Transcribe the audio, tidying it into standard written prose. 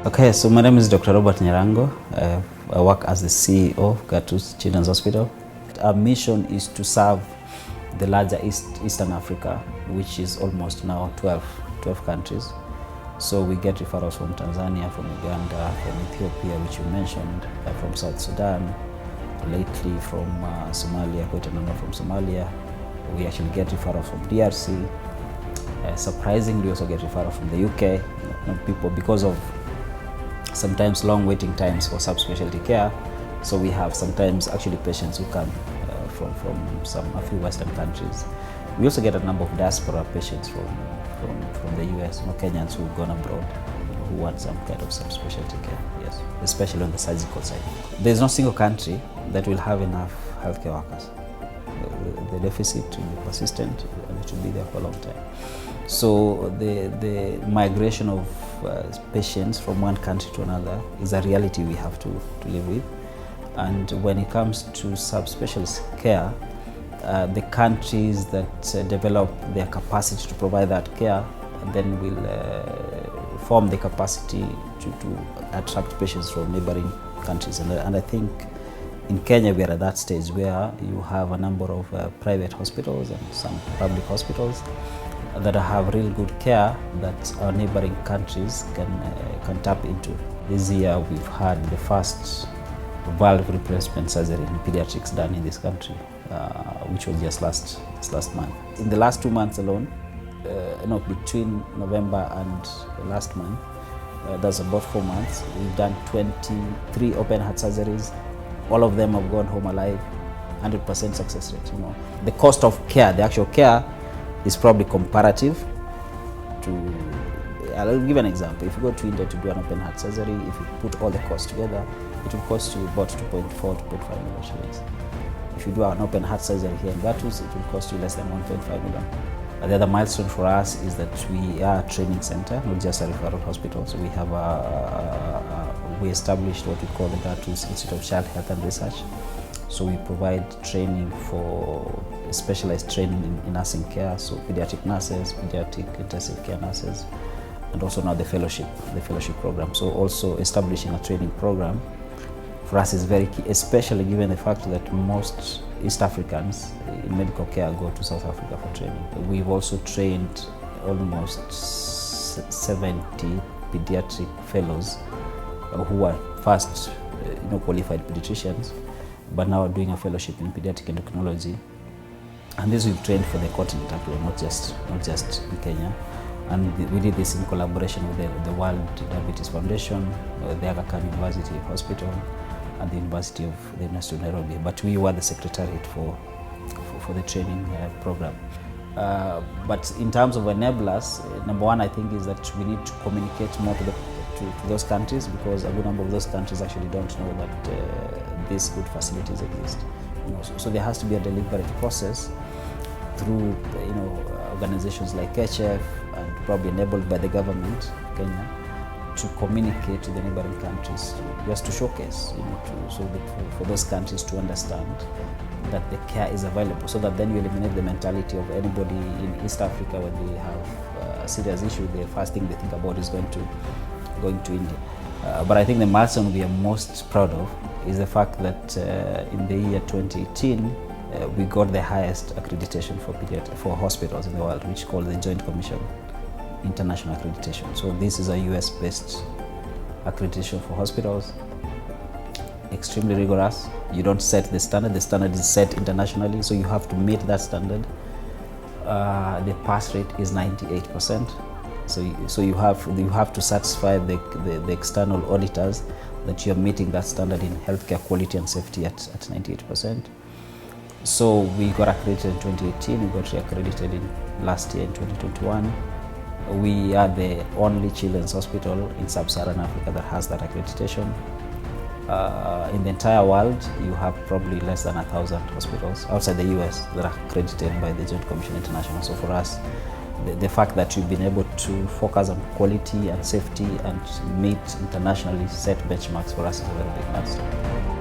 Okay, so my name is Dr. Robert Nyarango. I work as the CEO of Gertrude Children's Hospital. Our mission is to serve the larger Eastern Africa, which is almost now 12 countries. So we get referrals from Tanzania, from Uganda, from Ethiopia, which you mentioned, from South Sudan, lately from Somalia, quite a number from Somalia. We actually get referrals from DRC. Surprisingly, we also get referrals from the UK. People, because of sometimes long waiting times for subspecialty care, so we have sometimes actually patients who come from a few Western countries. We also get a number of diaspora patients from the US, Kenyans who've gone abroad, who want some kind of subspecialty care, yes, especially on the surgical side. There's no single country that will have enough healthcare workers. The deficit will be persistent and it will be there for a long time. So the migration of patients from one country to another is a reality we have to live with. And when it comes to subspecialist care, the countries that develop their capacity to provide that care then will form the capacity to attract patients from neighboring countries. And I think in Kenya we are at that stage where you have a number of private hospitals and some public hospitals that have real good care that our neighboring countries can tap into. This year we've had the first valve replacement surgery in pediatrics done in this country, which was just last month. In the last 2 months alone, between November and last month, that's about 4 months, we've done 23 open heart surgeries. All of them have gone home alive, 100% success rate. The cost of care, the actual care, is probably comparative to, I'll give an example. If you go to India to do an open heart surgery, if you put all the costs together, it will cost you about 2.4 to 2.5 million shillings. If you do an open heart surgery here in Gertrude, it will cost you less than 1.5 million. The other milestone for us is that we are a training center, not just a referral hospital. So we have we established what we call the Gertrude Institute of Child Health and Research. So we provide training for specialized training in nursing care, so pediatric nurses, pediatric intensive care nurses, and also now the fellowship program. So also establishing a training program for us is very key, especially given the fact that most East Africans in medical care go to South Africa for training. We've also trained almost 70 pediatric fellows who are first qualified pediatricians, but now doing a fellowship in pediatric endocrinology. And this we've trained for the continent, not just in Kenya. And we did this in collaboration with the World Diabetes Foundation, the Aga Khan University Hospital, and the University of Nairobi. But we were the secretariat for the training program. But in terms of enablers, number one, I think, is that we need to communicate more to those countries, because a good number of those countries actually don't know that these good facilities exist. So there has to be a deliberate process through organizations like HF, and probably enabled by the government of Kenya, to communicate to the neighboring countries, just to showcase, so that for those countries to understand that the care is available, so that then you eliminate the mentality of anybody in East Africa when they have a serious issue, the first thing they think about is going to India. But I think the milestone we are most proud of is the fact that in the year 2018, we got the highest accreditation for hospitals in the world, which is called the Joint Commission International Accreditation. So this is a US-based accreditation for hospitals, extremely rigorous. You don't set the standard is set internationally, so you have to meet that standard. The pass rate is 98%. So you have to satisfy the external auditors that you're meeting that standard in healthcare quality and safety at 98%. So we got accredited in 2018, we got re-accredited in last year in 2021. We are the only children's hospital in Sub-Saharan Africa that has that accreditation. In the entire world, you have probably less than 1,000 hospitals outside the US that are accredited by the Joint Commission International. So for us, the fact that we've been able to focus on quality and safety and meet internationally set benchmarks for us is a very big milestone.